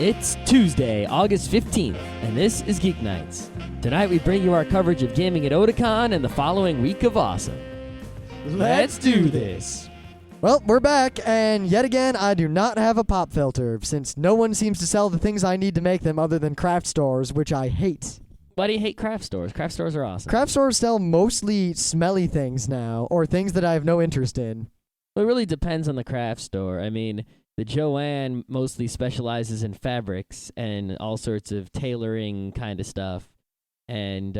It's Tuesday, August 15th, and this is Geeknights. Tonight we bring you our coverage of gaming at Otakon and the following week of awesome. Let's do this! Well, we're back, and yet again, I do not have a pop filter, since no one seems to sell the things I need to make them other than craft stores, which I hate. Why do you hate craft stores? Craft stores are awesome. Craft stores sell mostly smelly things now, or things that I have no interest in. Well, it really depends on the craft store. I mean, the Joanne mostly specializes in fabrics and all sorts of tailoring kind of stuff. And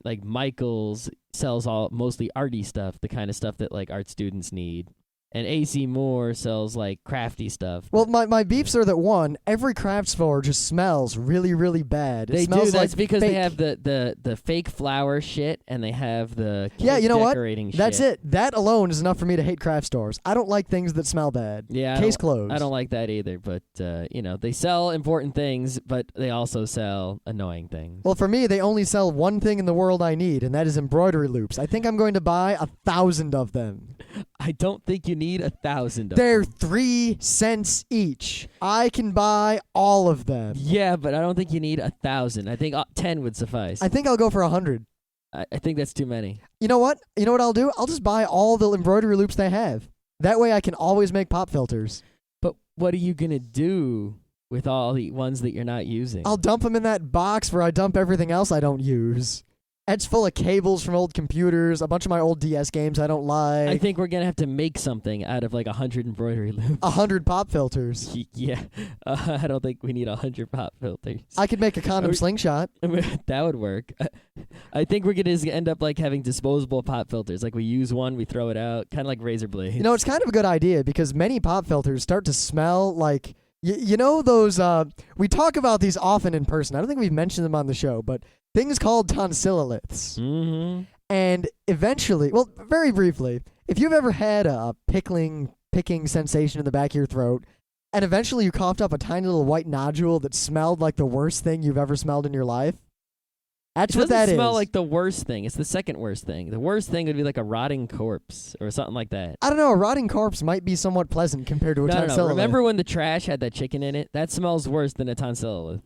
like Michael's sells mostly arty stuff, the kind of stuff that like art students need. And AC Moore sells like crafty stuff. Well, my beefs are that one, every craft store just smells really, really bad. They it smells do. That's like because fake. they have the fake flower shit and they have the Yeah, you know what? decorating shit. That's it. That alone is enough for me to hate craft stores. I don't like things that smell bad. Yeah, Case closed. I don't like that either. But they sell important things, but they also sell annoying things. Well, for me, they only sell one thing in the world I need, and that is embroidery loops. I think I'm going to buy 1,000 of them. I don't think you need 1,000 of them. They're 3 cents each. I can buy all of them. Yeah, but I don't think you need 1,000. I think 10 would suffice. I think I'll go for 100. I think that's too many. You know what? You know what I'll do? I'll just buy all the embroidery loops they have. That way I can always make pop filters. But what are you going to do with all the ones that you're not using? I'll dump them in that box where I dump everything else I don't use. It's full of cables from old computers, a bunch of my old DS games I don't like. I think we're going to have to make something out of like 100 embroidery loops. 100 pop filters. Yeah. I don't think we need 100 pop filters. I could make a condom slingshot. That would work. I think we're going to end up like having disposable pop filters. Like we use one, we throw it out, kind of like razor blades. You know, it's kind of a good idea because many pop filters start to smell like, you know those, we talk about these often in person. I don't think we've mentioned them on the show, but things called tonsilloliths. Mm-hmm. And eventually, well, very briefly, if you've ever had a picking sensation in the back of your throat, and eventually you coughed up a tiny little white nodule that smelled like the worst thing you've ever smelled in your life, that's what that is. It doesn't smell like the worst thing. It's the second worst thing. The worst thing would be like a rotting corpse or something like that. I don't know. A rotting corpse might be somewhat pleasant compared to a tonsillolith. No. Remember when the trash had that chicken in it? That smells worse than a tonsillolith.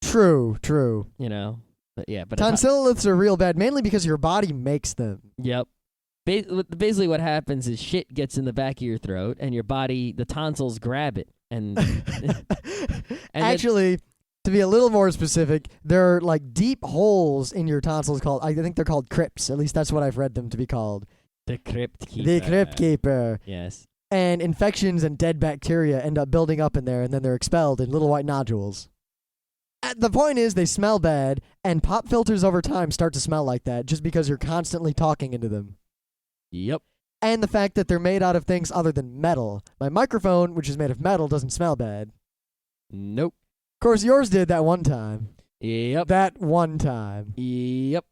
True. You know? But yeah, but tonsilloliths are real bad, mainly because your body makes them. Yep. Basically what happens is shit gets in the back of your throat, and your body, the tonsils grab it. And, Actually, to be a little more specific, there are like deep holes in your tonsils called, I think they're called crypts. At least that's what I've read them to be called. The crypt keeper. The crypt keeper. Yes. And infections and dead bacteria end up building up in there, and then they're expelled in little white nodules. The point is, they smell bad, and pop filters over time start to smell like that just because you're constantly talking into them. Yep. And the fact that they're made out of things other than metal. My microphone, which is made of metal, doesn't smell bad. Nope. Of course, yours did that one time. Yep. That one time. Yep.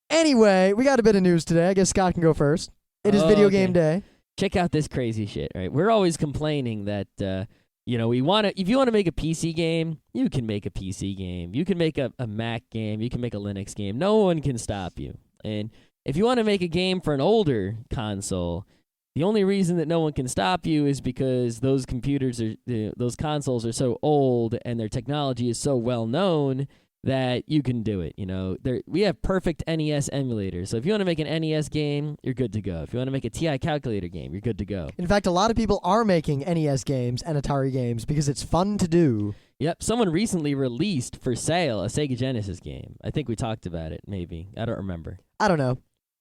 Anyway, we got a bit of news today. I guess Scott can go first. It is video game day. Check out this crazy shit, right? We're always complaining that, if you want to make a PC game, you can make a PC game. You can make a Mac game. You can make a Linux game. No one can stop you. And if you want to make a game for an older console, the only reason that no one can stop you is because those consoles are so old and their technology is so well known that you can do it. You know, we have perfect NES emulators. So if you want to make an NES game, you're good to go. If you want to make a TI calculator game, you're good to go. In fact, a lot of people are making NES games and Atari games because it's fun to do. Yep. Someone recently released for sale a Sega Genesis game. I think we talked about it, maybe. I don't remember. I don't know.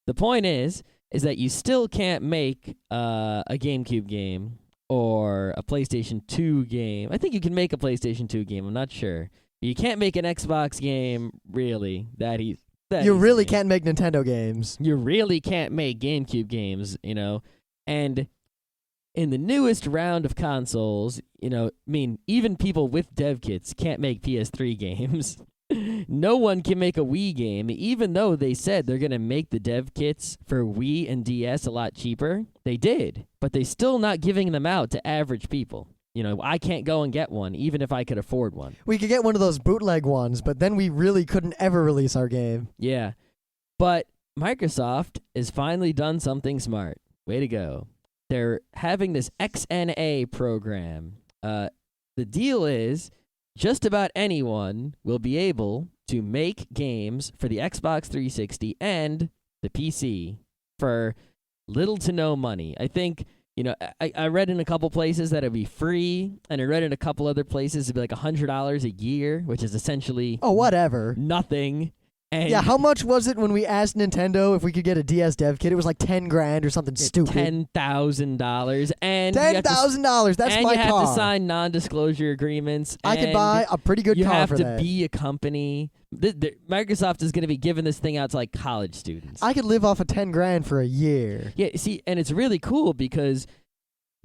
The point is that you still can't make a GameCube game or a PlayStation 2 game. I think you can make a PlayStation 2 game. I'm not sure. You can't make an Xbox game, really. You really can't make Nintendo games. You really can't make GameCube games, you know. And in the newest round of consoles, even people with dev kits can't make PS3 games. No one can make a Wii game, even though they said they're going to make the dev kits for Wii and DS a lot cheaper. They did, but they're still not giving them out to average people. I can't go and get one, even if I could afford one. We could get one of those bootleg ones, but then we really couldn't ever release our game. Yeah. But Microsoft has finally done something smart. Way to go. They're having this XNA program. The deal is just about anyone will be able to make games for the Xbox 360 and the PC for little to no money. I think, I read in a couple places that it'd be free, and I read in a couple other places it'd be like $100 a year, which is essentially whatever. Nothing. And yeah, how much was it when we asked Nintendo if we could get a DS dev kit? It was like $10,000 or something stupid. $10,000, and $10,000. That's and my you have car. to sign non-disclosure agreements. I could buy a pretty good car for that. You have to be a company. Microsoft is going to be giving this thing out to like college students. I could live off of $10,000 for a year. Yeah, see, and it's really cool because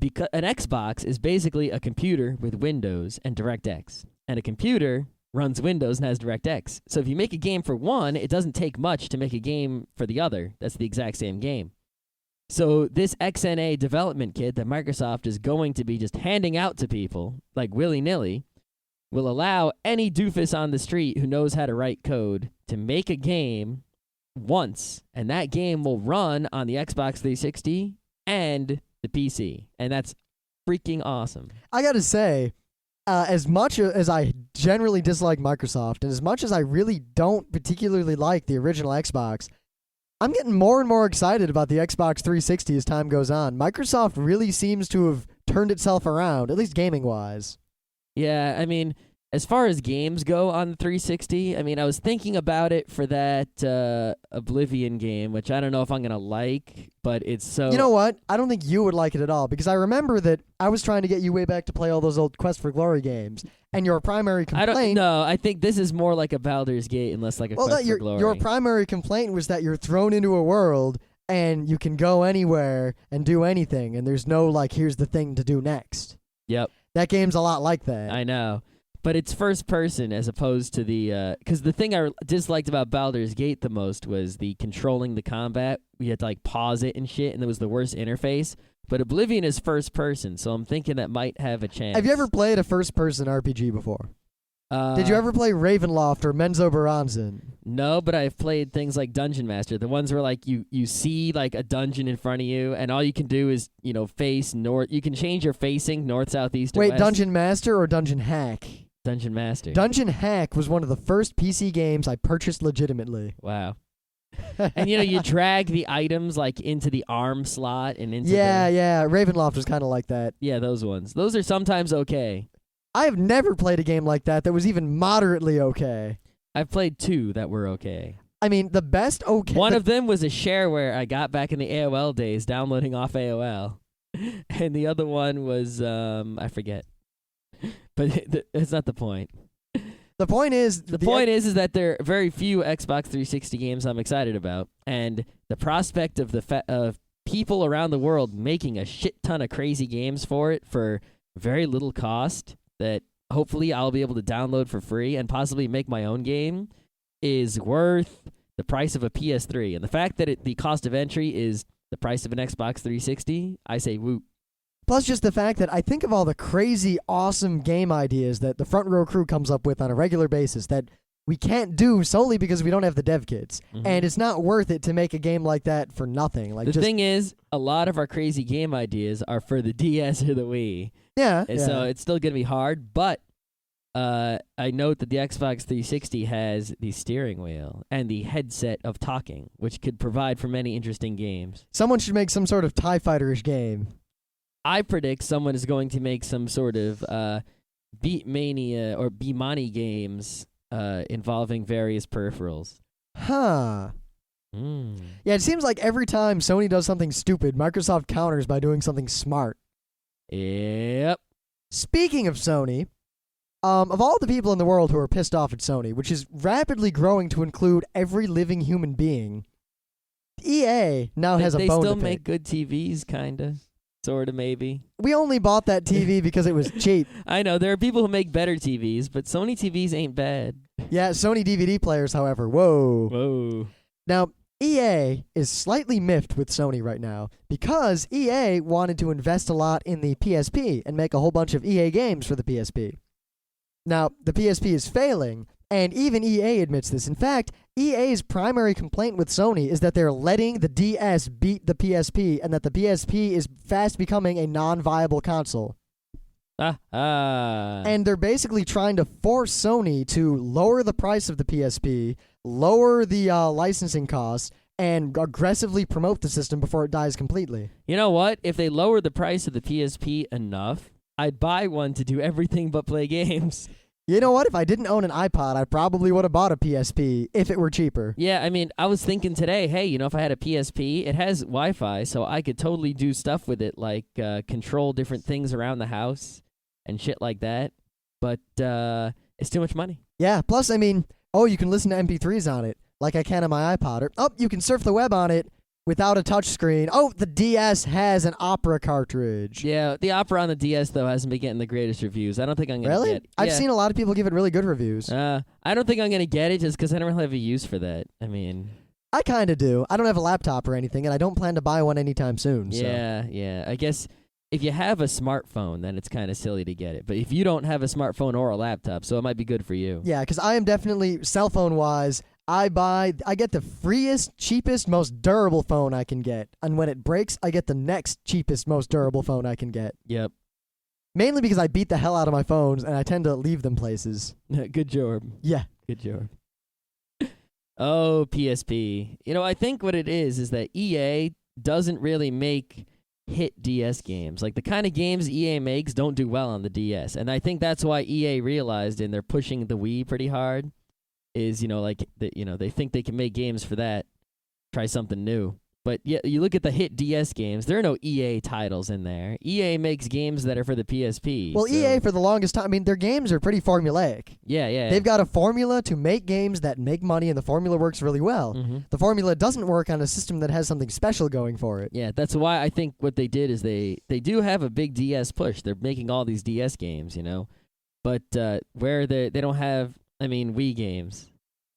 an Xbox is basically a computer with Windows and DirectX, and a computer runs Windows and has DirectX. So if you make a game for one, it doesn't take much to make a game for the other. That's the exact same game. So this XNA development kit that Microsoft is going to be just handing out to people, like willy-nilly, will allow any doofus on the street who knows how to write code to make a game once, and that game will run on the Xbox 360 and the PC. And that's freaking awesome. I gotta say, as much as I generally dislike Microsoft, and as much as I really don't particularly like the original Xbox, I'm getting more and more excited about the Xbox 360 as time goes on. Microsoft really seems to have turned itself around, at least gaming-wise. Yeah, I mean, as far as games go on the 360, I mean, I was thinking about it for that Oblivion game, which I don't know if I'm going to like, but it's so... You know what? I don't think you would like it at all, because I remember that I was trying to get you way back to play all those old Quest for Glory games, and your primary complaint... I don't know. I think this is more like a Baldur's Gate and less like a Quest for Glory. Your primary complaint was that you're thrown into a world, and you can go anywhere and do anything, and there's no, like, here's the thing to do next. Yep. That game's a lot like that. I know. But it's first person as opposed to the... Because the thing I disliked about Baldur's Gate the most was the controlling the combat. We had to like pause it and shit, and it was the worst interface. But Oblivion is first person, so I'm thinking that might have a chance. Have you ever played a first person RPG before? Did you ever play Ravenloft or Menzo Baranzan? No, but I've played things like Dungeon Master. The ones where like you see like a dungeon in front of you, and all you can do is, face north. You can change your facing north, south, east, or west. Wait, Dungeon Master or Dungeon Hack? Dungeon Master. Dungeon Hack was one of the first PC games I purchased legitimately. Wow. And you drag the items like into the arm slot and into Yeah, Ravenloft was kind of like that. Yeah, those ones. Those are sometimes okay. I have never played a game like that was even moderately okay. I've played two that were okay. I mean, the best okay... One of them was a shareware I got back in the AOL days, downloading off AOL. And the other one was, I forget. But that's not the point. The point is... The point is that there are very few Xbox 360 games I'm excited about, and the prospect of of people around the world making a shit ton of crazy games for it for very little cost that hopefully I'll be able to download for free and possibly make my own game is worth the price of a PS3. And the fact that the cost of entry is the price of an Xbox 360, I say whoop. Plus just the fact that I think of all the crazy, awesome game ideas that the Front Row crew comes up with on a regular basis that we can't do solely because we don't have the dev kits. Mm-hmm. And it's not worth it to make a game like that for nothing. Like the thing is, a lot of our crazy game ideas are for the DS or the Wii. Yeah. And so it's still going to be hard, but I note that the Xbox 360 has the steering wheel and the headset of talking, which could provide for many interesting games. Someone should make some sort of TIE Fighter-ish game. I predict someone is going to make some sort of Beatmania or Beatmani games involving various peripherals. Huh. Yeah, it seems like every time Sony does something stupid, Microsoft counters by doing something smart. Yep. Speaking of Sony, of all the people in the world who are pissed off at Sony, which is rapidly growing to include every living human being, EA now has a bone to pick. They still make good TVs, kinda. Sort of, maybe. We only bought that TV because it was cheap. I know. There are people who make better TVs, but Sony TVs ain't bad. Yeah, Sony DVD players, however. Whoa. Now, EA is slightly miffed with Sony right now because EA wanted to invest a lot in the PSP and make a whole bunch of EA games for the PSP. Now, the PSP is failing, and even EA admits this. In fact, EA's primary complaint with Sony is that they're letting the DS beat the PSP and that the PSP is fast becoming a non-viable console. And they're basically trying to force Sony to lower the price of the PSP, lower the licensing costs, and aggressively promote the system before it dies completely. You know what? If they lower the price of the PSP enough, I'd buy one to do everything but play games. You know what? If I didn't own an iPod, I probably would have bought a PSP if it were cheaper. Yeah, I mean, I was thinking today, hey, if I had a PSP, it has Wi-Fi, so I could totally do stuff with it, like control different things around the house and shit like that. But it's too much money. Yeah, plus, I mean, you can listen to MP3s on it, like I can on my iPod. Or, you can surf the web on it without a touchscreen. The DS has an Opera cartridge. Yeah, the Opera on the DS, though, hasn't been getting the greatest reviews. I don't think I'm going to get it. I've seen a lot of people give it really good reviews. I don't think I'm going to get it just because I don't really have a use for that. I mean, I kind of do. I don't have a laptop or anything, and I don't plan to buy one anytime soon. Yeah. I guess if you have a smartphone, then it's kind of silly to get it. But if you don't have a smartphone or a laptop, so it might be good for you. Yeah, because I am definitely, cell phone-wise, I get the freest, cheapest, most durable phone I can get. And when it breaks, I get the next cheapest, most durable phone I can get. Yep. Mainly because I beat the hell out of my phones, and I tend to leave them places. Good job. Yeah. Good job. Oh, PSP. I think what it is that EA doesn't really make hit DS games. Like, the kind of games EA makes don't do well on the DS. And I think that's why EA realized, and they're pushing the Wii pretty hard, is, they think they can make games for that, try something new. But yeah, you look at the hit DS games, there are no EA titles in there. EA makes games that are for the PSP. Well, EA, for the longest time, I mean, their games are pretty formulaic. Yeah. They've got a formula to make games that make money, and the formula works really well. Mm-hmm. The formula doesn't work on a system that has something special going for it. Yeah, that's why I think what they did is they do have a big DS push. They're making all these DS games, But where they don't have, Wii games.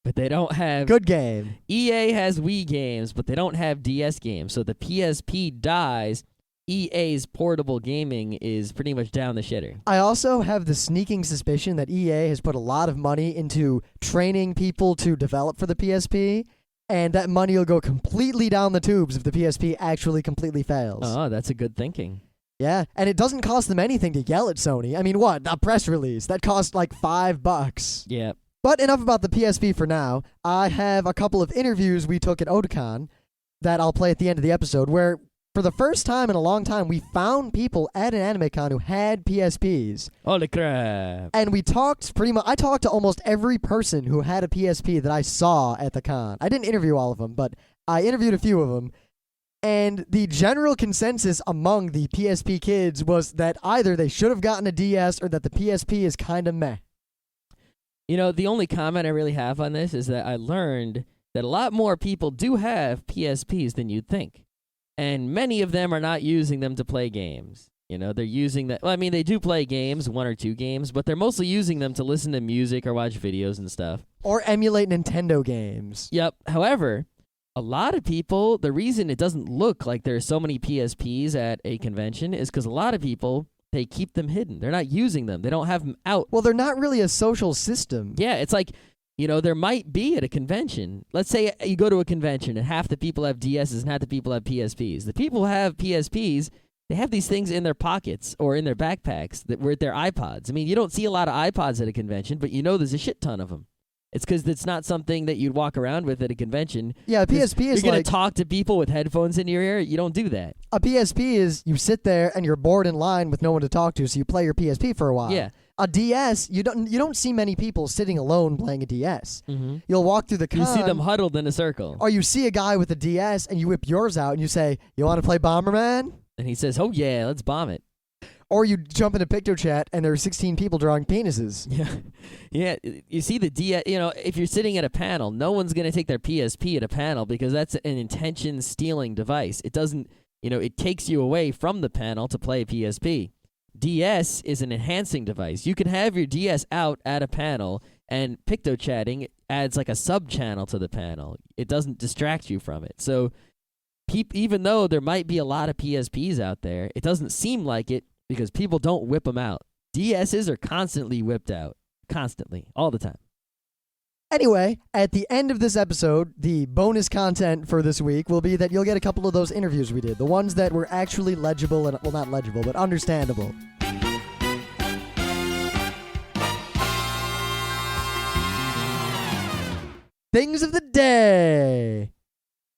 But they don't have... Good game. EA has Wii games, but they don't have DS games. So the PSP dies, EA's portable gaming is pretty much down the shitter. I also have the sneaking suspicion that EA has put a lot of money into training people to develop for the PSP, and that money will go completely down the tubes if the PSP actually completely fails. Oh, that's a good thinking. Yeah, and it doesn't cost them anything to yell at Sony. I mean, what? A press release. That cost like $5. Yeah. But enough about the PSP for now. I have a couple of interviews we took at Otakon that I'll play at the end of the episode, where for the first time in a long time, we found people at an anime con who had PSPs. Holy crap. And we talked I talked to almost every person who had a PSP that I saw at the con. I didn't interview all of them, but I interviewed a few of them. And the general consensus among the PSP kids was that either they should have gotten a DS or that the PSP is kind of meh. The only comment I really have on this is that I learned that a lot more people do have PSPs than you'd think. And many of them are not using them to play games. They're using that... Well, they do play games, 1 or 2 games, but they're mostly using them to listen to music or watch videos and stuff. Or emulate Nintendo games. Yep. However, a lot of people, the reason it doesn't look like there are so many PSPs at a convention is because a lot of people... They keep them hidden. They're not using them. They don't have them out. Well, they're not really a social system. Yeah, it's like, there might be at a convention. Let's say you go to a convention and half the people have DSs and half the people have PSPs. The people who have PSPs, they have these things in their pockets or in their backpacks that were their iPods. You don't see a lot of iPods at a convention, but there's a shit ton of them. It's because it's not something that you'd walk around with at a convention. Yeah, a PSP is you're going to talk to people with headphones in your ear. You don't do that. A PSP is you sit there and you're bored in line with no one to talk to, so you play your PSP for a while. Yeah. A DS, you don't see many people sitting alone playing a DS. Mm-hmm. You'll walk through the con. You see them huddled in a circle. Or you see a guy with a DS and you whip yours out and you say, "You want to play Bomberman?" And he says, "Oh yeah, let's bomb it." Or you jump into PictoChat and there are 16 people drawing penises. Yeah. You see the DS, if you're sitting at a panel, no one's going to take their PSP at a panel because that's an intention stealing device. It doesn't, it takes you away from the panel to play a PSP. DS is an enhancing device. You can have your DS out at a panel, and PictoChatting adds like a sub-channel to the panel. It doesn't distract you from it. So even though there might be a lot of PSPs out there, it doesn't seem like it, because people don't whip them out. DSs are constantly whipped out. Constantly. All the time. Anyway, at the end of this episode, the bonus content for this week will be that you'll get a couple of those interviews we did. The ones that were actually legible, and well, not legible, but understandable. things of the day.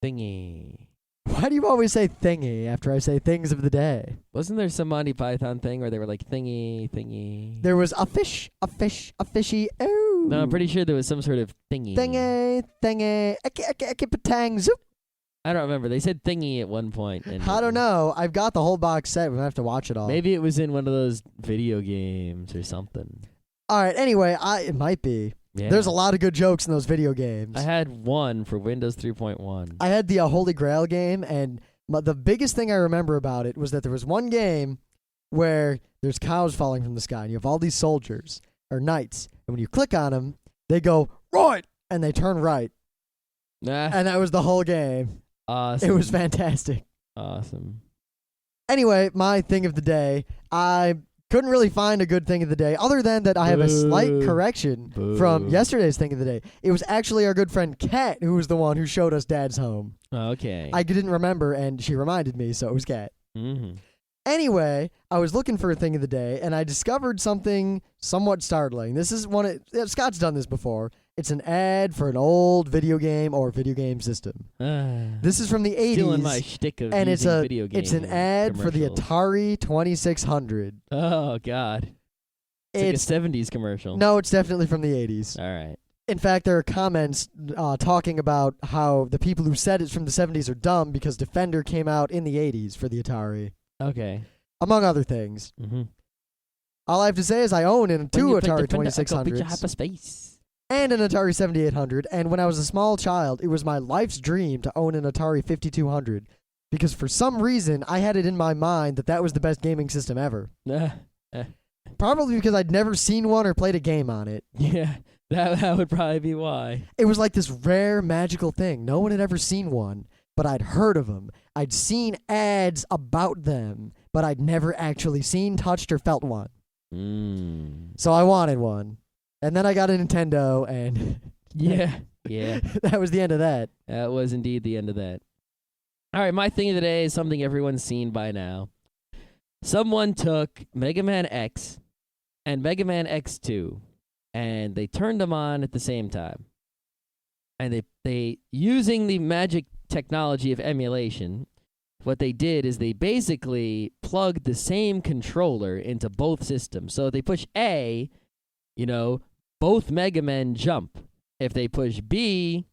Thingy. Why do you always say thingy after I say things of the day? Wasn't there some Monty Python thing where they were like thingy, thingy? There was a fish, a fishy. Oh. No, I'm pretty sure there was some sort of thingy. Thingy, patang, zoop. I don't remember. They said thingy at one point. And I don't know. I've got the whole box set. We're going to have to watch it all. Maybe it was in one of those video games or something. All right, anyway, it might be. Yeah. There's a lot of good jokes in those video games. I had one for Windows 3.1. I had the Holy Grail game, and the biggest thing I remember about it was that there was one game where there's cows falling from the sky, and you have all these soldiers, or knights, and when you click on them, they go, right, and they turn right. Nah. And that was the whole game. Awesome. It was fantastic. Awesome. Anyway, my thing of the day, I couldn't really find a good thing of the day, other than that I have a slight correction from yesterday's thing of the day. It was actually our good friend Kat who was the one who showed us Dad's home. Okay. I didn't remember, and she reminded me, so it was Kat. Mm-hmm. Anyway, I was looking for a thing of the day, and I discovered something somewhat startling. This is Scott's done this before. It's an ad for an old video game or video game system. This is from the 80s. Stealing my shtick of and using video game it's an ad for the Atari 2600. Oh, God. It's like a 70s commercial. No, it's definitely from the 80s. All right. In fact, there are comments talking about how the people who said it's from the 70s are dumb because Defender came out in the 80s for the Atari. Okay. Among other things. Mm-hmm. All I have to say is I own two Atari 2600s hyperspace. and an Atari 7800, and when I was a small child, it was my life's dream to own an Atari 5200 because for some reason I had it in my mind that was the best gaming system ever. Probably because I'd never seen one or played a game on it. Yeah, that would probably be why. It was like this rare magical thing. No one had ever seen one, but I'd heard of them. I'd seen ads about them, but I'd never actually seen, touched, or felt one. So I wanted one. And then I got a Nintendo, and yeah, that was the end of that. That was indeed the end of that. All right, my thing of the day is something everyone's seen by now. Someone took Mega Man X and Mega Man X2, and they turned them on at the same time. And they using the magic technology of emulation, what they did is they basically plugged the same controller into both systems. So if they push A, both Mega Men jump. If they push B,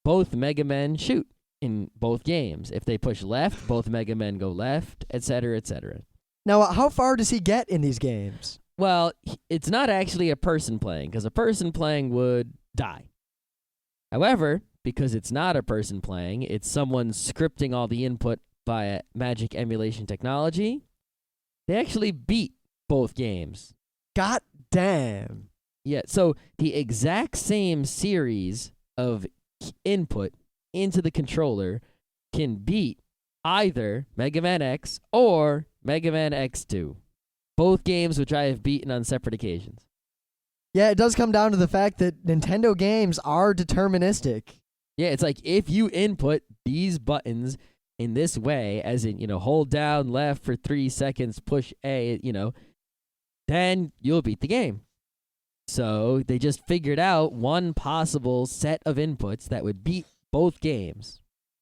both Mega Men shoot in both games. If they push left, both Mega Men go left, etc., etc. Now, how far does he get in these games? Well, it's not actually a person playing, because a person playing would die. However, because it's not a person playing, it's someone scripting all the input via magic emulation technology, they actually beat both games. God damn. Yeah, so the exact same series of input into the controller can beat either Mega Man X or Mega Man X2. Both games which I have beaten on separate occasions. Yeah, it does come down to the fact that Nintendo games are deterministic. Yeah, it's like if you input these buttons in this way, as in, hold down left for 3 seconds, push A, then you'll beat the game. So they just figured out one possible set of inputs that would beat both games,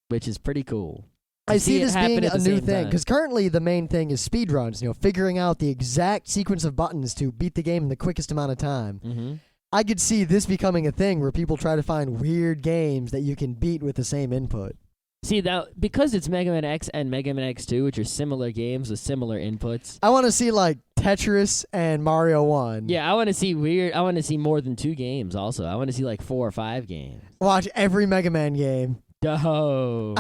which is pretty cool. I see this being a new thing, because currently the main thing is speedruns, figuring out the exact sequence of buttons to beat the game in the quickest amount of time. Mm-hmm. I could see this becoming a thing where people try to find weird games that you can beat with the same input. See, because it's Mega Man X and Mega Man X2, which are similar games with similar inputs. I want to see, like, Tetris and Mario 1. Yeah, I want to see more than 2 games also. I want to see, like, 4 or 5 games. Watch every Mega Man game. No.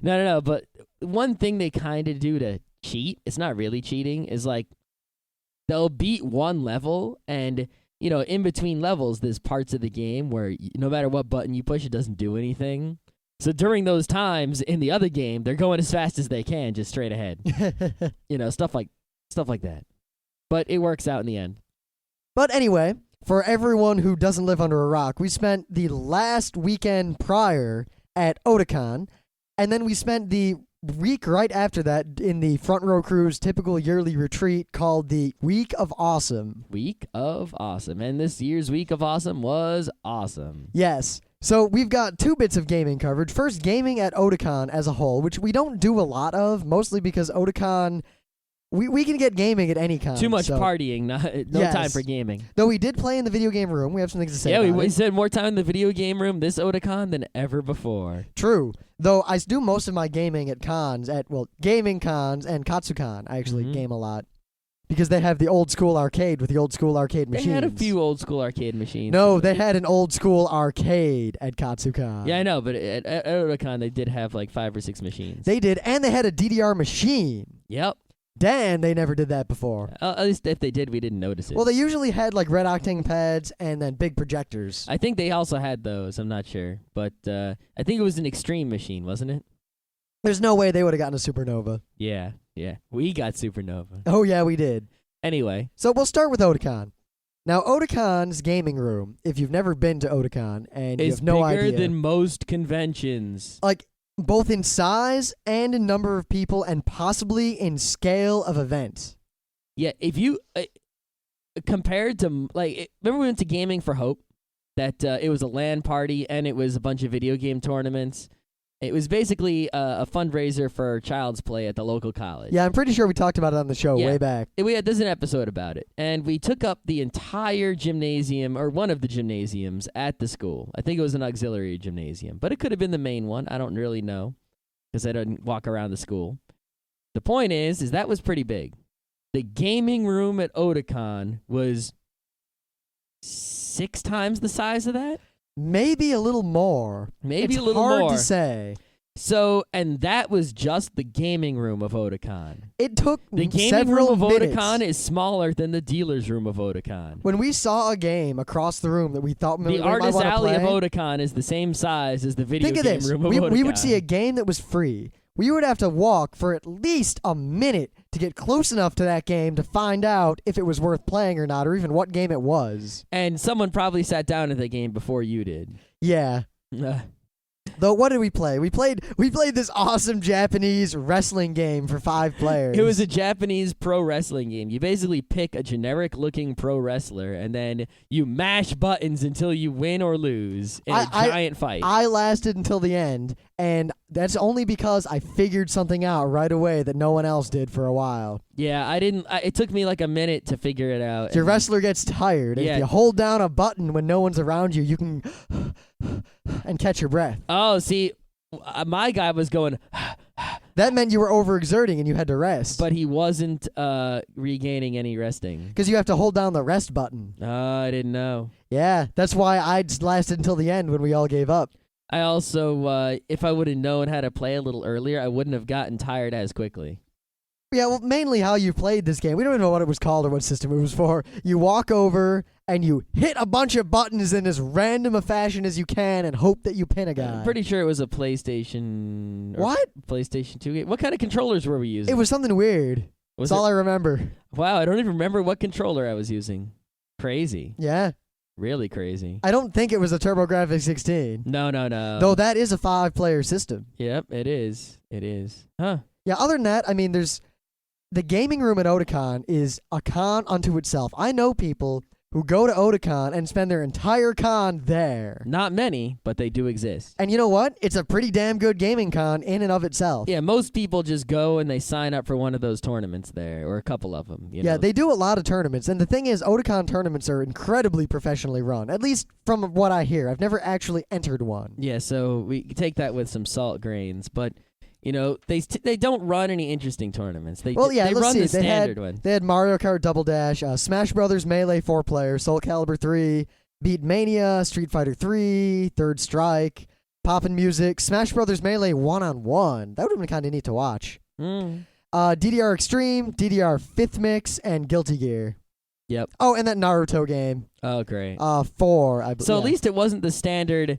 No. But one thing they kind of do to cheat, it's not really cheating, is, like, they'll beat one level, and, in between levels, there's parts of the game where no matter what button you push, it doesn't do anything. So during those times in the other game, they're going as fast as they can, just straight ahead. Stuff like that. But it works out in the end. But anyway, for everyone who doesn't live under a rock, we spent the last weekend prior at Otakon, and then we spent the week right after that, in the Front Row Crew's typical yearly retreat called the Week of Awesome. Week of Awesome. And this year's Week of Awesome was awesome. Yes. So we've got 2 bits of gaming coverage. First, gaming at Otakon as a whole, which we don't do a lot of, mostly because Otakon, we can get gaming at any con. Too much so. partying, no time for gaming. Though we did play in the video game room. We have some things to say Yeah, about we it. spent more time in the video game room this Otakon than ever before. True. Though I do most of my gaming at cons, gaming cons and Katsucon. I actually game a lot. Because they have the old school arcade with the old school arcade machines. They had a few old school arcade machines. No, they had an old school arcade at Katsukan. Yeah, I know, but at Otakon they did have like 5 or 6 machines. They did, and they had a DDR machine. Yep. Dan, they never did that before. At least if they did, we didn't notice it. Well, they usually had like red octane pads and then big projectors. I think they also had those. I'm not sure, but I think it was an extreme machine, wasn't it? There's no way they would have gotten a Supernova. Yeah. We got Supernova. Oh, yeah, we did. Anyway. So we'll start with Otakon. Now, Otakon's gaming room, if you've never been to Otakon and you have no idea. It's bigger than most conventions. Like, both in size and in number of people and possibly in scale of events. Yeah, if you compared to, like, remember we went to Gaming for Hope? That it was a LAN party and it was a bunch of video game tournaments. It was basically a fundraiser for Child's Play at the local college. Yeah, I'm pretty sure we talked about it on the show way back. There's an episode about it. And we took up the entire gymnasium, or one of the gymnasiums, at the school. I think it was an auxiliary gymnasium. But it could have been the main one. I don't really know, because I didn't walk around the school. The point is that was pretty big. The gaming room at Otakon was 6 times the size of that? Maybe a little more. Maybe it's a little hard more. to say. So, and that was just the gaming room of Otakon. It took the gaming several room of minutes. Otakon is smaller than the dealer's room of Otakon. When we saw a game across the room that we thought we The might Artist want to Alley play, of Otakon is the same size as the video think of game this. room of Otakon. We would see a game that was free. We would have to walk for at least a minute to get close enough to that game to find out if it was worth playing or not, or even what game it was. And someone probably sat down at the game before you did. Yeah. Though, what did we play? We played this awesome Japanese wrestling game for 5 players. It was a Japanese pro wrestling game. You basically pick a generic-looking pro wrestler, and then you mash buttons until you win or lose in a giant fight. I lasted until the end, and that's only because I figured something out right away that no one else did for a while. Yeah, I didn't. It took me like a minute to figure it out. Your wrestler gets tired. Yeah. If you hold down a button when no one's around you, you can and catch your breath. Oh, see, my guy was going, That meant you were overexerting and you had to rest. but he wasn't regaining any resting. Because you have to hold down the rest button. I didn't know. Yeah, that's why I just lasted until the end when we all gave up. I also, if I would have known how to play a little earlier, I wouldn't have gotten tired as quickly. Yeah, well, mainly how you played this game. We don't even know what it was called or what system it was for. You walk over and you hit a bunch of buttons in as random a fashion as you can and hope that you pin a guy. I'm pretty sure it was a PlayStation. What? PlayStation 2 game. What kind of controllers were we using? It was something weird. That's all I remember. Wow, I don't even remember what controller I was using. Crazy. Yeah. Really crazy. I don't think it was a TurboGrafx 16. No. Though that is a 5-player system. Yep, it is. It is. Huh. Yeah, other than that, I mean, the gaming room at Otakon is a con unto itself. I know people who go to Otakon and spend their entire con there. Not many, but they do exist. And you know what? It's a pretty damn good gaming con in and of itself. Yeah, most people just go and they sign up for one of those tournaments there, or a couple of them. You know? They do a lot of tournaments. And the thing is, Otakon tournaments are incredibly professionally run, at least from what I hear. I've never actually entered one. Yeah, so we take that with some salt grains, but you know, they don't run any interesting tournaments. They run the standard one. They had Mario Kart Double Dash, Smash Brothers Melee 4-player, Soul Calibur 3, Beat Mania, Street Fighter 3, Third Strike, Poppin' Music, Smash Brothers Melee 1-on-1. That would have been kind of neat to watch. DDR Extreme, DDR 5th Mix, and Guilty Gear. Yep. Oh, and that Naruto game. Oh, great. 4, I believe. So at least it wasn't the standard,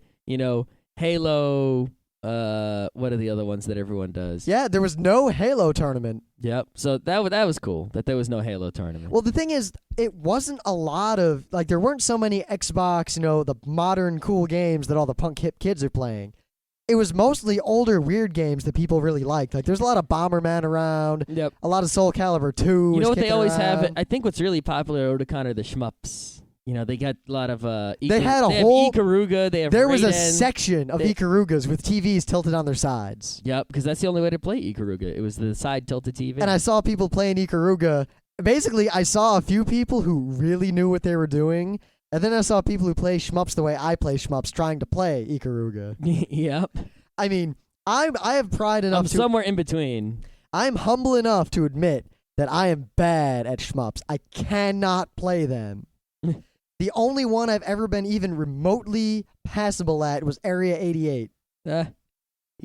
Halo. What are the other ones that everyone does? Yeah, there was no Halo tournament. Yep. So that was cool that there was no Halo tournament. Well, the thing is, it wasn't a lot of there weren't so many Xbox, the modern cool games that all the punk hip kids are playing. it was mostly older weird games that people really liked. Like there's a lot of Bomberman around, Yep. a lot of Soul Calibur 2. You was know what they kicking always have? around. I think what's really popular at Otakon are the shmups. You know, they got a lot of They had a have whole- Ikaruga, they have There was a Raiden. section of They- Ikarugas with TVs tilted on their sides. Yep, because that's the only way to play Ikaruga. It was the side tilted TV. And I saw people playing Ikaruga. Basically, I saw a few people who really knew what they were doing, and then I saw people who play shmups the way I play shmups trying to play Ikaruga. Yep. I mean, I have pride enough I'm to... somewhere in between. I'm humble enough to admit that I am bad at shmups. I cannot play them. The only one I've ever been even remotely passable at was Area 88. You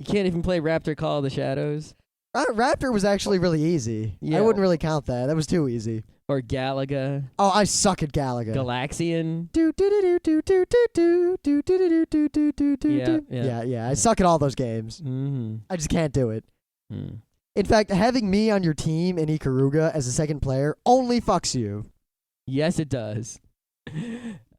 can't even play Raptor Call of the Shadows Raptor was actually really easy. Yeah. I wouldn't really count that. That was too easy. or Galaga, Oh, I suck at Galaga. Galaxian. Do do do do do do do do do do do do do do Yeah, do. yeah. Yeah. I suck at all those games. Mm-hmm. I just can't do it. In fact, having me on your team in Ikaruga as a second player only fucks you. Yes, it does.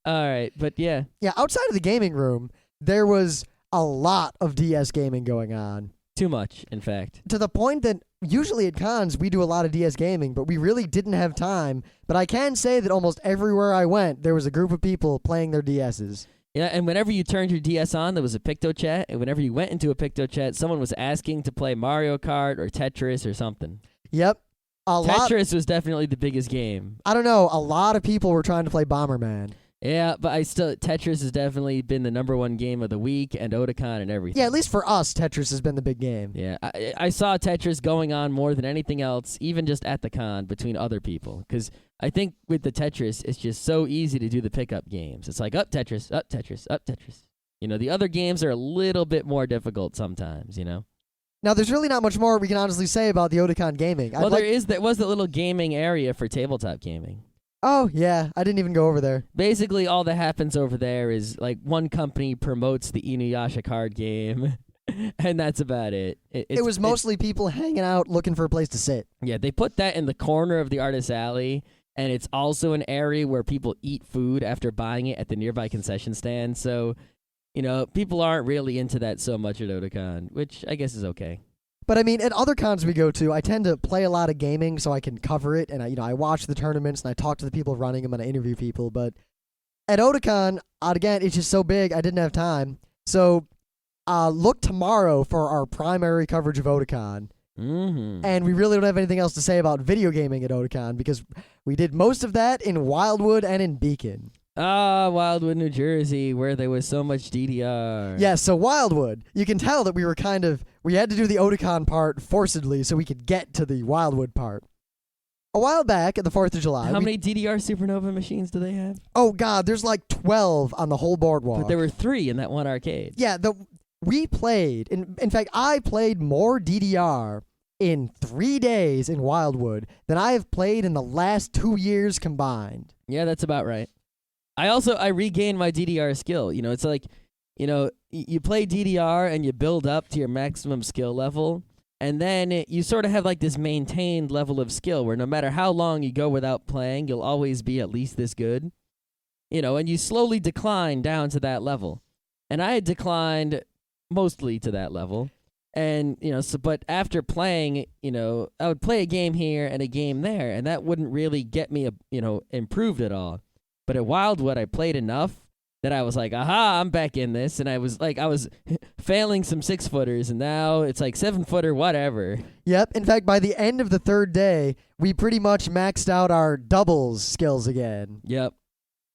All right, but yeah. Yeah, outside of the gaming room, there was a lot of DS gaming going on. Too much, in fact. To the point that usually at cons we do a lot of DS gaming, but we really didn't have time. But I can say that almost everywhere I went, there was a group of people playing their DSs. Yeah, and whenever you turned your DS on, there was a Picto Chat, and whenever you went into a Picto Chat, someone was asking to play Mario Kart or Tetris or something. Yep. Tetris was definitely the biggest game. I don't know, a lot of people were trying to play Bomberman. Yeah, but Tetris has definitely been the #1 game of the week, and Otakon and everything. Yeah, at least for us, Tetris has been the big game. Yeah, I saw Tetris going on more than anything else, even just at the con between other people. Because I think with the Tetris, it's just so easy to do the pickup games. It's like, up Tetris, up Tetris, up Tetris. You know, the other games are a little bit more difficult sometimes, you know? Now, there's really not much more we can honestly say about the Otakon gaming. Well, there was the little gaming area for tabletop gaming. Oh, yeah, I didn't even go over there. Basically, all that happens over there is, like, one company promotes the Inuyasha card game, and that's about it. It was mostly people hanging out looking for a place to sit. Yeah, they put that in the corner of the artist alley, and it's also an area where people eat food after buying it at the nearby concession stand. So, you know, people aren't really into that so much at Otakon, which I guess is okay. But I mean, at other cons we go to, I tend to play a lot of gaming so I can cover it, and I watch the tournaments and I talk to the people running them and I interview people. But at Otakon, again, it's just so big, I didn't have time. So look tomorrow for our primary coverage of Otakon. Mm-hmm. And we really don't have anything else to say about video gaming at Otakon because we did most of that in Wildwood and in Beacon. Wildwood, New Jersey, where there was so much DDR. Yeah, so Wildwood, you can tell that we had to do the Otakon part forcedly so we could get to the Wildwood part. A while back at the 4th of July. How many DDR Supernova machines do they have? Oh, God, there's like 12 on the whole boardwalk. But there were 3 in that one arcade. Yeah, we played. In fact, I played more DDR in 3 days in Wildwood than I have played in the last 2 years combined. Yeah, that's about right. I regained my DDR skill. You know, it's like, you know, you play DDR and you build up to your maximum skill level, and then you sort of have like this maintained level of skill where no matter how long you go without playing, you'll always be at least this good. You know, and you slowly decline down to that level. And I had declined mostly to that level. And, you know, but after playing, you know, I would play a game here and a game there, and that wouldn't really get me, improved at all. But at Wildwood, I played enough that I was like, aha, I'm back in this. And I was failing some 6-footers, and now it's like 7-footer, whatever. Yep. In fact, by the end of the 3rd day, we pretty much maxed out our doubles skills again. Yep.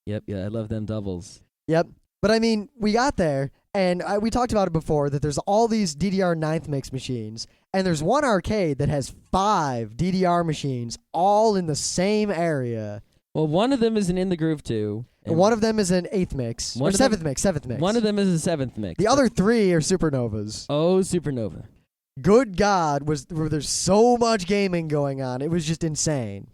Yeah, I love them doubles. Yep. But I mean, we got there, and we talked about it before, that there's all these DDR 9th mix machines, and there's one arcade that has 5 DDR machines all in the same area. Well, one of them is an In the Groove 2. And one of them is an 8th mix. Or 7th mix. One of them is a 7th mix. The other 3 are supernovas. Oh, Supernova. Good God, there's so much gaming going on. It was just insane.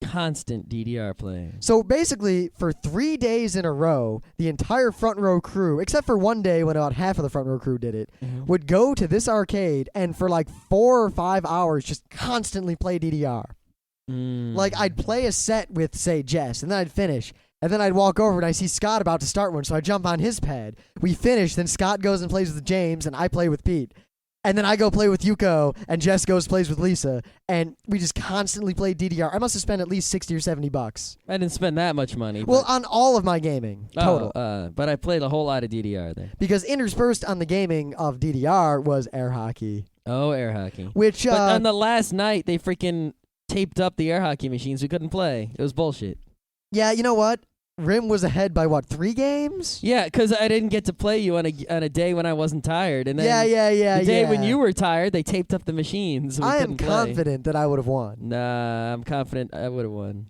Constant DDR playing. So basically, for 3 days in a row, the entire front row crew, except for one day when about half of the front row crew did it, would go to this arcade and for like 4 or 5 hours just constantly play DDR. Like, I'd play a set with, say, Jess, and then I'd finish. And then I'd walk over and I see Scott about to start one, so I jump on his pad. We finish, then Scott goes and plays with James, and I play with Pete. And then I go play with Yuko, and Jess goes plays with Lisa, and we just constantly play DDR. I must have spent at least $60 or $70. I didn't spend that much money. Well, on all of my gaming, total. But I played a whole lot of DDR there. Because interspersed on the gaming of DDR was air hockey. Oh, air hockey. Which, but on the last night, they freaking taped up the air hockey machines. We couldn't play. It was bullshit. Yeah, you know what? Rim was ahead by, 3 games? Yeah, because I didn't get to play you on a day when I wasn't tired. And then yeah. the day when you were tired, they taped up the machines. So I am confident that I would have won. Nah, I'm confident I would have won.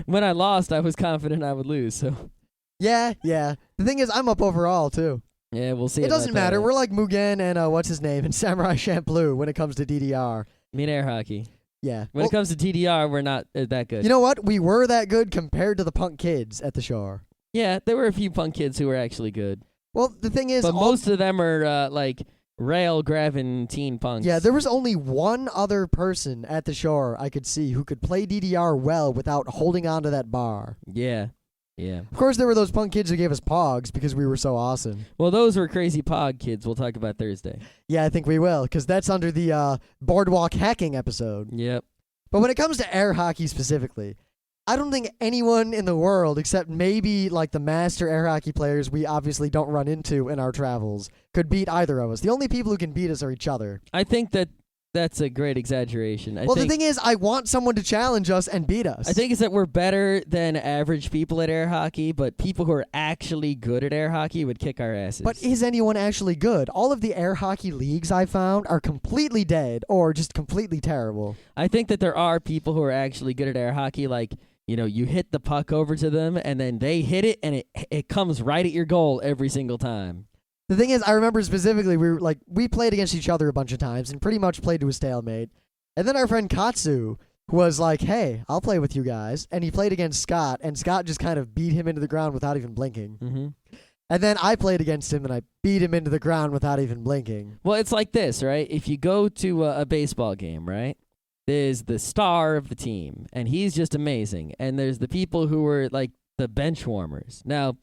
When I lost, I was confident I would lose. So Yeah. The thing is, I'm up overall, too. yeah, we'll see. It doesn't matter. We're like Mugen and, what's his name, and Samurai Champloo when it comes to DDR. I mean, air hockey. Yeah. When it comes to DDR, we're not that good. You know what? We were that good compared to the punk kids at the shore. Yeah, there were a few punk kids who were actually good. Well, the thing is... But most of them are, like, rail-grabbing teen punks. Yeah, there was only one other person at the shore I could see who could play DDR well without holding on to that bar. Yeah. Of course, there were those punk kids who gave us pogs because we were so awesome. Well, those were crazy pog kids. We'll talk about Thursday. Yeah, I think we will, because that's under the boardwalk hacking episode. Yep. But when it comes to air hockey specifically, I don't think anyone in the world, except maybe like the master air hockey players we obviously don't run into in our travels, could beat either of us. The only people who can beat us are each other. I think that's a great exaggeration. The thing is, I want someone to challenge us and beat us. I think it's that we're better than average people at air hockey, but people who are actually good at air hockey would kick our asses. But is anyone actually good? All of the air hockey leagues I found are completely dead or just completely terrible. I think that there are people who are actually good at air hockey, like, you know, you hit the puck over to them, and then they hit it, and it comes right at your goal every single time. The thing is, I remember specifically, we played against each other a bunch of times and pretty much played to a stalemate. And then our friend Katsu was like, hey, I'll play with you guys. And he played against Scott, and Scott just kind of beat him into the ground without even blinking. Mm-hmm. And then I played against him, and I beat him into the ground without even blinking. Well, it's like this, right? If you go to a baseball game, right, there's the star of the team, and he's just amazing. And there's the people who are like the bench warmers. Now,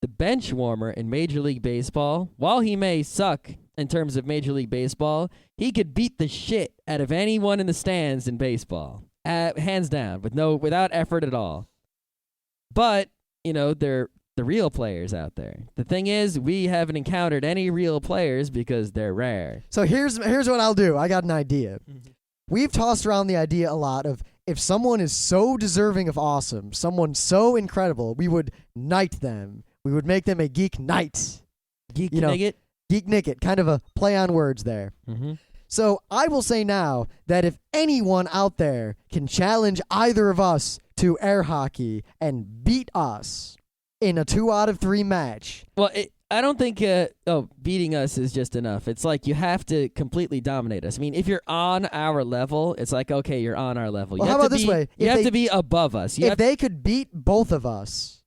the bench warmer in Major League Baseball, while he may suck in terms of Major League Baseball, he could beat the shit out of anyone in the stands in baseball, hands down, without effort at all. But, you know, they're the real players out there. The thing is, we haven't encountered any real players because they're rare. So here's what I'll do. I got an idea. Mm-hmm. We've tossed around the idea a lot of if someone is so deserving of awesome, someone so incredible, we would knight them. We would make them a geek knight. Geek nigget? Geek nigget, kind of a play on words there. Mm-hmm. So I will say now that if anyone out there can challenge either of us to air hockey and beat us in a 2 out of 3 match. Well, I don't think beating us is just enough. It's like you have to completely dominate us. I mean, if you're on our level, it's like, okay, you're on our level. Well, how about this way? You have to be above us. If they could beat both of us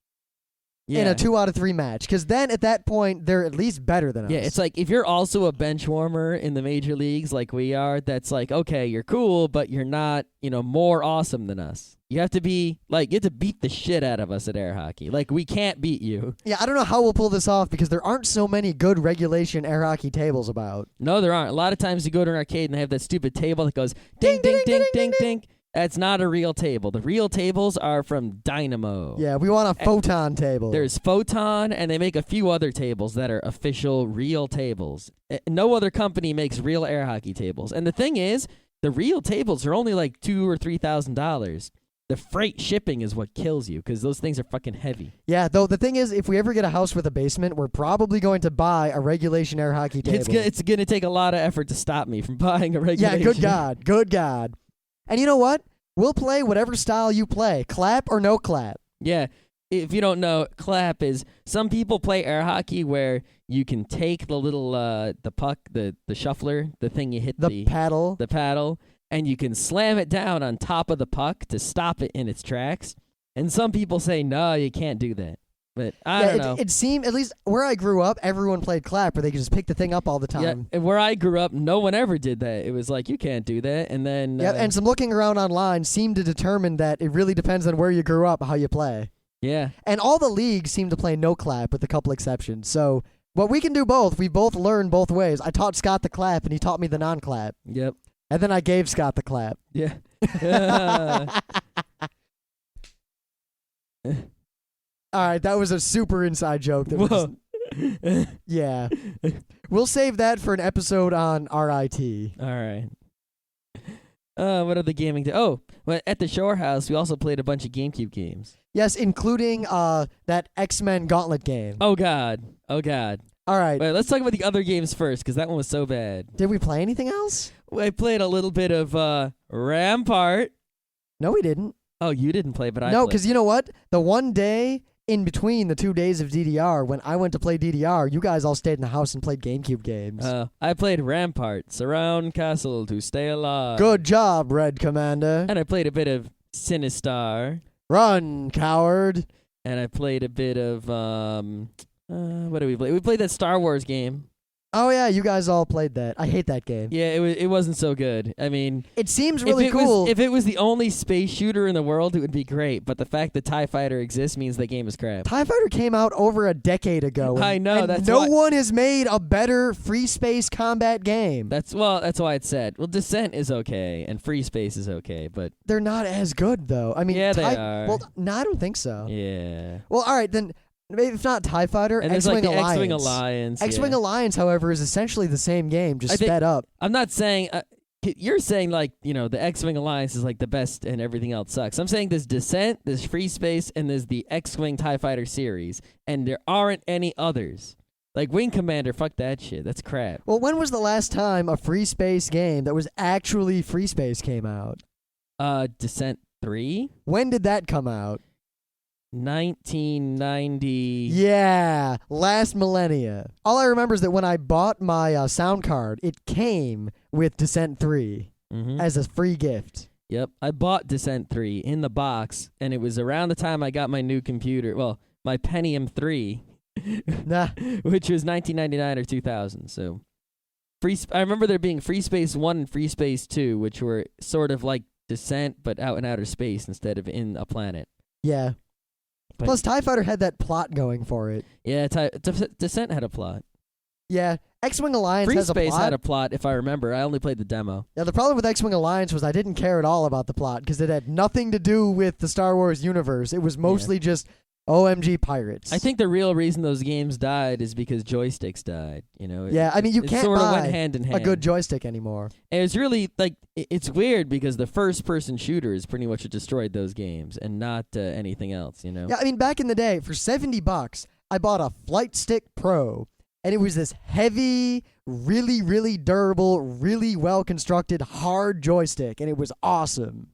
in a 2 out of 3 match, because then at that point, they're at least better than us. Yeah, it's like if you're also a bench warmer in the major leagues like we are, that's like, okay, you're cool, but you're not, more awesome than us. You have to be, you have to beat the shit out of us at air hockey. Like, we can't beat you. Yeah, I don't know how we'll pull this off because there aren't so many good regulation air hockey tables about. No, there aren't. A lot of times you go to an arcade and they have that stupid table that goes ding, ding, ding, ding, ding. That's not a real table. The real tables are from Dynamo. Yeah, we want a photon table. There's Photon, and they make a few other tables that are official real tables. No other company makes real air hockey tables. And the thing is, the real tables are only like $2,000 or $3,000. The freight shipping is what kills you because those things are fucking heavy. Yeah, though the thing is, if we ever get a house with a basement, we're probably going to buy a regulation air hockey table. It's going to take a lot of effort to stop me from buying a regulation. Yeah, good God. And you know what? We'll play whatever style you play, clap or no clap. Yeah, if you don't know, clap is, some people play air hockey where you can take the little, the puck, the shuffler, the thing you hit the paddle, and you can slam it down on top of the puck to stop it in its tracks. And some people say, no, you can't do that. But I don't know. It seemed, at least where I grew up, everyone played clap where they could just pick the thing up all the time. Yeah, and where I grew up, no one ever did that. It was like, you can't do that. And then... and some looking around online seemed to determine that it really depends on where you grew up, how you play. Yeah. And all the leagues seem to play no clap with a couple exceptions. So, but we can do both. We both learn both ways. I taught Scott the clap, and he taught me the non-clap. Yep. And then I gave Scott the clap. Yeah. All right, that was a super inside joke. That Whoa. yeah. We'll save that for an episode on RIT. All right. What other gaming? Well, at the Shore House, we also played a bunch of GameCube games. Yes, including that X-Men Gauntlet game. Oh God. Oh God. All right. Wait, let's talk about the other games first, because that one was so bad. Did we play anything else? I played a little bit of Rampart. No, we didn't. Oh, you didn't play, but I No, played. because you know what? The one day in between the 2 days of DDR, when I went to play DDR, you guys all stayed in the house and played GameCube games. I played Rampart, Surround Castle to Stay Alive. Good job, Red Commander. And I played a bit of Sinistar. Run, coward. And I played a bit of, what did we play? We played that Star Wars game. Oh, yeah, you guys all played that. I hate that game. Yeah, it wasn't so good. I mean, It seems really cool. If it was the only space shooter in the world, it would be great. But the fact that TIE Fighter exists means the game is crap. TIE Fighter came out over a decade ago. I know, and that's no why- one has made a better free space combat game. That's why it's said. Well, Descent is okay, and Free Space is okay, but They're not as good, though. I mean, yeah, they are. Well, no, I don't think so. Yeah. Well, all right, then, maybe if not TIE Fighter, And there's X-Wing like the Alliance. X-Wing Alliance. X-Wing yeah. Alliance, however, is essentially the same game, just I think- sped up. I'm not saying you're saying like the X-Wing Alliance is like the best and everything else sucks. I'm saying there's Descent, there's Free Space, and there's the X-Wing TIE Fighter series, and there aren't any others. Like Wing Commander, fuck that shit. That's crap. Well, when was the last time a free space game that was actually free space came out? Descent 3, When did that come out? 1990. Yeah, last millennia. All I remember is that when I bought my sound card, it came with Descent 3 Mhm. as a free gift. Yep, I bought Descent 3 in the box, and it was around the time I got my new computer. Well, my Pentium 3, Nah. which was 1999 or 2000. So, I remember there being Free Space 1 and Free Space 2, which were sort of like Descent, but out in outer space instead of in a planet. Yeah. But- Plus, TIE Fighter had that plot going for it. Yeah, Descent had a plot. Yeah, X-Wing Alliance Free has Space a plot. had a plot, if I remember. I only played the demo. Yeah, the problem with X-Wing Alliance was I didn't care at all about the plot because it had nothing to do with the Star Wars universe. It was mostly just OMG pirates. I think the real reason those games died is because joysticks died. Yeah, I mean, you it can't sort of buy went hand in hand. a good joystick anymore. And it's really like it's weird because the first-person shooters pretty much destroyed those games, and not anything else. Yeah, I mean, back in the day, for $70, I bought a Flight Stick Pro, and it was this heavy, really, really durable, really well-constructed, hard joystick, and it was awesome.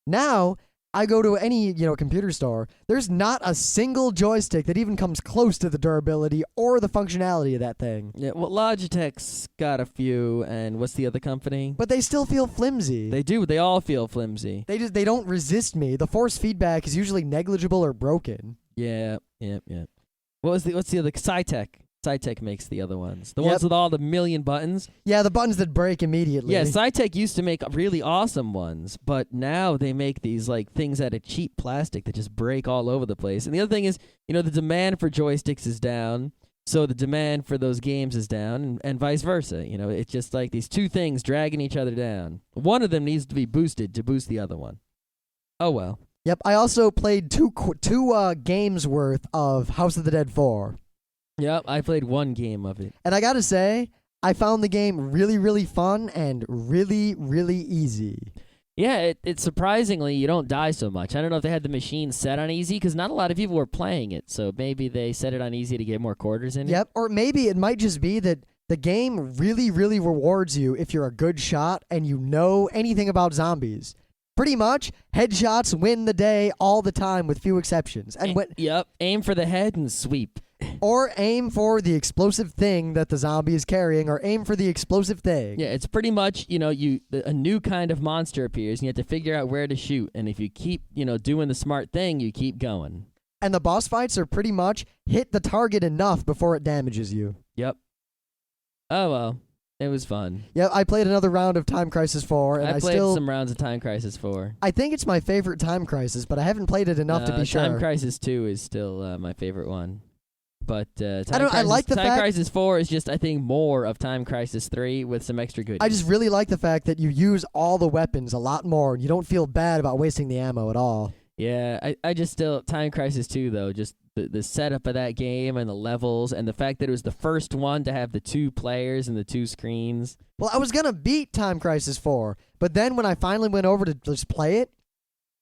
Now, I go to any, computer store, there's not a single joystick that even comes close to the durability or the functionality of that thing. Yeah, well, Logitech's got a few, and what's the other company? But they still feel flimsy. They do. They all feel flimsy. They don't resist me. The force feedback is usually negligible or broken. Yeah. What's the other? Cytec. Cytec makes the other ones. The Yep. ones with all the million buttons. Yeah, the buttons that break immediately. Yeah, Cytec used to make really awesome ones, but now they make these like things out of cheap plastic that just break all over the place. And the other thing is, the demand for joysticks is down, so the demand for those games is down, and vice versa. It's just like these two things dragging each other down. One of them needs to be boosted to boost the other one. Oh well. Yep, I also played two games worth of House of the Dead 4. Yep, I played one game of it. And I gotta say, I found the game really, really fun and really, really easy. Yeah, it's surprisingly, you don't die so much. I don't know if they had the machine set on easy, because not a lot of people were playing it, so maybe they set it on easy to get more quarters in it. Yep, or maybe it might just be that the game really, really rewards you if you're a good shot and you know anything about zombies. Pretty much, headshots win the day all the time with few exceptions. And Yep, aim for the head and sweep. Or aim for the explosive thing that the zombie is carrying, or aim for the explosive thing. Yeah, it's pretty much, a new kind of monster appears, and you have to figure out where to shoot. And if you keep, doing the smart thing, you keep going. And the boss fights are pretty much hit the target enough before it damages you. Yep. Oh, well. It was fun. Yeah, I played another round of Time Crisis 4, and I played still... some rounds of Time Crisis 4. I think it's my favorite Time Crisis, but I haven't played it enough to be sure. Time Crisis 2 is still my favorite one. But I like the Time fact... Crisis 4 is just, I think, more of Time Crisis 3 with some extra goodies. I just really like the fact that you use all the weapons a lot more. You don't feel bad about wasting the ammo at all. Yeah, I just still... Time Crisis 2, though, just the setup of that game and the levels and the fact that it was the first one to have the 2 players and the 2 screens. Well, I was going to beat Time Crisis 4, but then when I finally went over to just play it,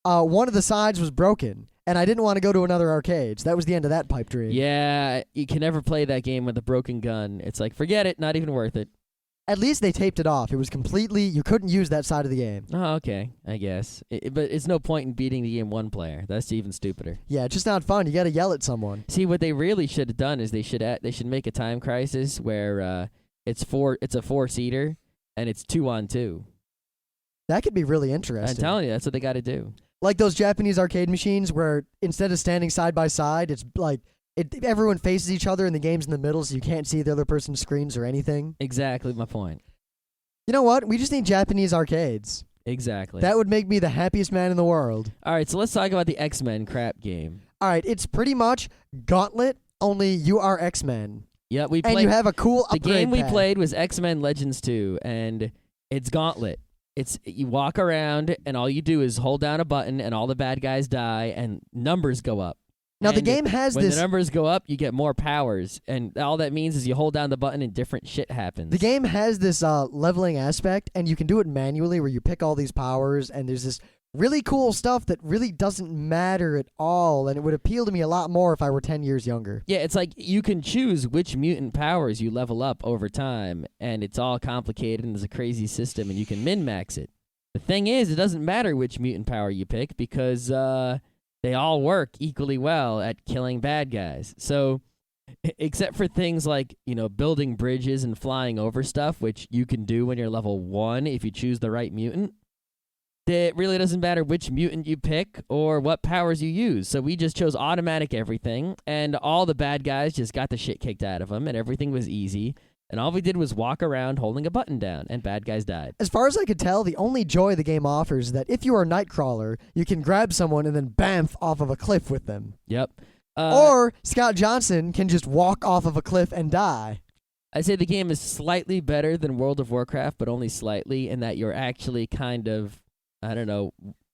one of the sides was broken. And I didn't want to go to another arcade. So that was the end of that pipe dream. Yeah, you can never play that game with a broken gun. It's like, forget it, not even worth it. At least they taped it off. It was completely, you couldn't use that side of the game. Oh, okay, I guess. But it's no point in beating the game one player. That's even stupider. Yeah, it's just not fun. You got to yell at someone. See, what they really should have done is they should make a Time Crisis where it's a 4-seater and it's 2-on-2. That could be really interesting. I'm telling you, that's what they got to do. Like those Japanese arcade machines where instead of standing side by side, it's like everyone faces each other and the game's in the middle so you can't see the other person's screens or anything. Exactly my point. You know what? We just need Japanese arcades. Exactly. That would make me the happiest man in the world. All right, so let's talk about the X-Men crap game. All right, it's pretty much Gauntlet, only you are X-Men. Yeah, and you have a cool upgrade The game we pack. played was X-Men Legends 2, and it's Gauntlet. You walk around, and all you do is hold down a button, and all the bad guys die, and numbers go up. Now, and the game has when this... the numbers go up, you get more powers, and all that means is you hold down the button and different shit happens. The game has this leveling aspect, and you can do it manually where you pick all these powers, and there's this really cool stuff that really doesn't matter at all, and it would appeal to me a lot more if I were 10 years younger. Yeah, it's like you can choose which mutant powers you level up over time, and it's all complicated, and there's a crazy system, and you can min-max it. The thing is, it doesn't matter which mutant power you pick because they all work equally well at killing bad guys. So, except for things like, building bridges and flying over stuff, which you can do when you're level 1 if you choose the right mutant, it really doesn't matter which mutant you pick or what powers you use. So we just chose automatic everything, and all the bad guys just got the shit kicked out of them, and everything was easy. And all we did was walk around holding a button down, and bad guys died. As far as I could tell, the only joy the game offers is that if you are a Nightcrawler, you can grab someone and then bamf off of a cliff with them. Yep. Or Scott Johnson can just walk off of a cliff and die. I'd say the game is slightly better than World of Warcraft, but only slightly, in that you're actually kind of,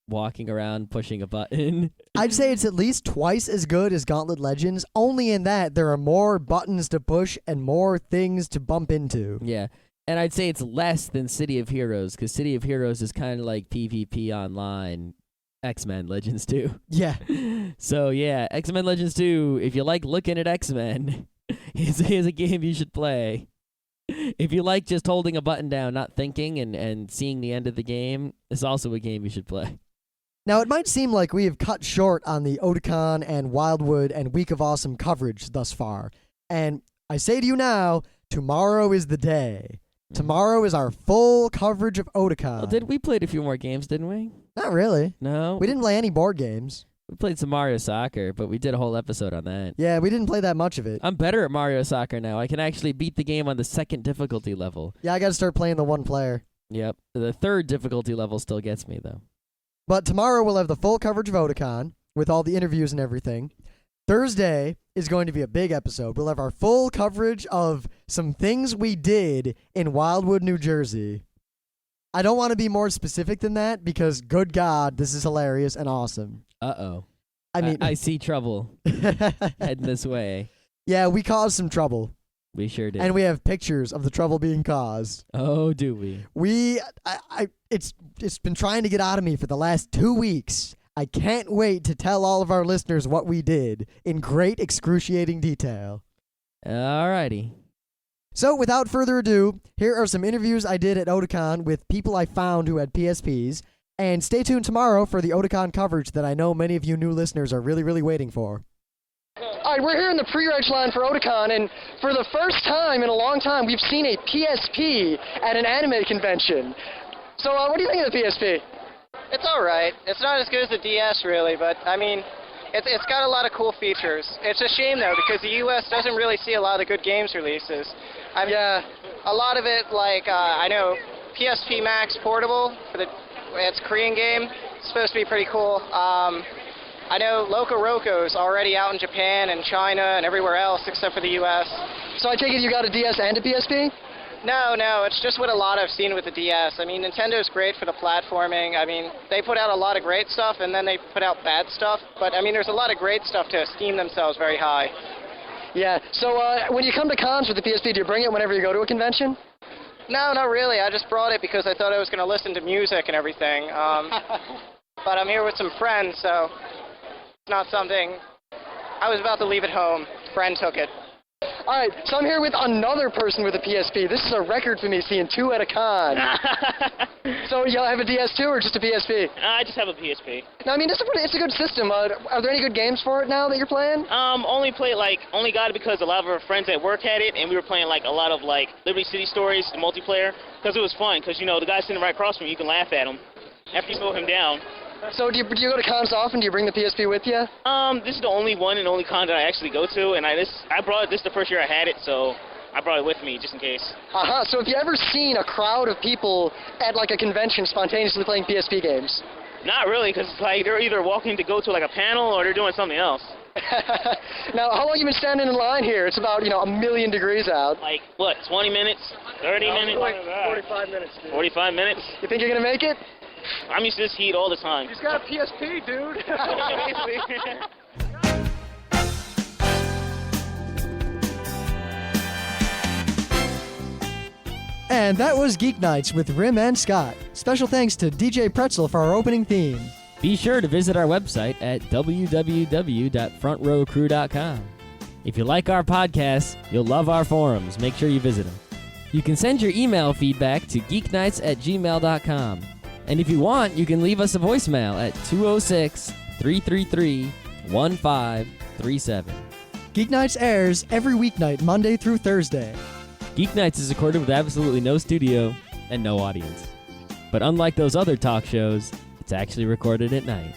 walking around pushing a button. I'd say it's at least twice as good as Gauntlet Legends, only in that there are more buttons to push and more things to bump into. Yeah, and I'd say it's less than City of Heroes, because City of Heroes is kind of like PvP online X-Men Legends 2. Yeah. So yeah, X-Men Legends 2, if you like looking at X-Men, is a game you should play. If you like just holding a button down, not thinking, and seeing the end of the game, it's also a game you should play. Now, it might seem like we have cut short on the Otakon and Wildwood and Week of Awesome coverage thus far. And I say to you now, tomorrow is the day. Tomorrow is our full coverage of Otakon. Well, we played a few more games, didn't we? Not really. No? We didn't play any board games. We played some Mario Soccer, but we did a whole episode on that. Yeah, we didn't play that much of it. I'm better at Mario Soccer now. I can actually beat the game on the 2nd difficulty level. Yeah, I got to start playing the one player. Yep. The 3rd difficulty level still gets me, though. But tomorrow we'll have the full coverage of Otakon with all the interviews and everything. Thursday is going to be a big episode. We'll have our full coverage of some things we did in Wildwood, New Jersey. I don't want to be more specific than that because, good God, this is hilarious and awesome. Uh-oh. I mean, I see trouble heading this way. Yeah, we caused some trouble. We sure did. And we have pictures of the trouble being caused. Oh, do we? It's been trying to get out of me for the last 2 weeks. I can't wait to tell all of our listeners what we did in great excruciating detail. Alrighty. So, without further ado, here are some interviews I did at Otakon with people I found who had PSPs. And stay tuned tomorrow for the Otakon coverage that I know many of you new listeners are really, really waiting for. All right, we're here in the pre-reg line for Otakon, and for the first time in a long time, we've seen a PSP at an anime convention. So, what do you think of the PSP? It's all right. It's not as good as the DS, really, but, I mean, it's got a lot of cool features. It's a shame, though, because the U.S. doesn't really see a lot of good games releases. Yeah. a lot of it, like, I know PSP Max Portable, it's a Korean game. It's supposed to be pretty cool. I know Loco Roco's already out in Japan and China and everywhere else except for the US. So I take it you got a DS and a PSP? No, it's just what a lot I've seen with the DS. I mean, Nintendo's great for the platforming. I mean, they put out a lot of great stuff and then they put out bad stuff. But, I mean, there's a lot of great stuff to esteem themselves very high. Yeah, so when you come to cons with the PSP, do you bring it whenever you go to a convention? No, not really. I just brought it because I thought I was going to listen to music and everything. But I'm here with some friends, so it's not something. I was about to leave it home. Friend took it. All right, so I'm here with another person with a PSP. This is a record for me, seeing two at a con. So y'all have a DS too, or just a PSP? I just have a PSP. No, I mean, it's a good system. Are there any good games for it now that you're playing? Only got it because a lot of our friends at work had it, and we were playing like a lot of like Liberty City Stories, the multiplayer, because it was fun. Because you know the guy sitting right across from you, you can laugh at him after you slow him down. So do you go to cons often? Do you bring the PSP with you? This is the only one and only con that I actually go to, and I brought this the first year I had it, so I brought it with me just in case. So have you ever seen a crowd of people at like a convention spontaneously playing PSP games? Not really, because like they're either walking to go to like a panel or they're doing something else. Now, how long you been standing in line here? It's about, 1,000,000 degrees out. Like, what, 20 minutes? 30 minutes? 45 minutes, dude. 45 minutes? You think you're going to make it? I'm used to this heat all the time. He's got a PSP, dude. And that was Geeknights with Rim and Scott. Special thanks to DJ Pretzel for our opening theme. Be sure to visit our website at www.frontrowcrew.com. If you like our podcasts, you'll love our forums. Make sure you visit them. You can send your email feedback to geeknights@gmail.com. And if you want, you can leave us a voicemail at 206-333-1537. Geeknights airs every weeknight, Monday through Thursday. Geeknights is recorded with absolutely no studio and no audience. But unlike those other talk shows, it's actually recorded at night.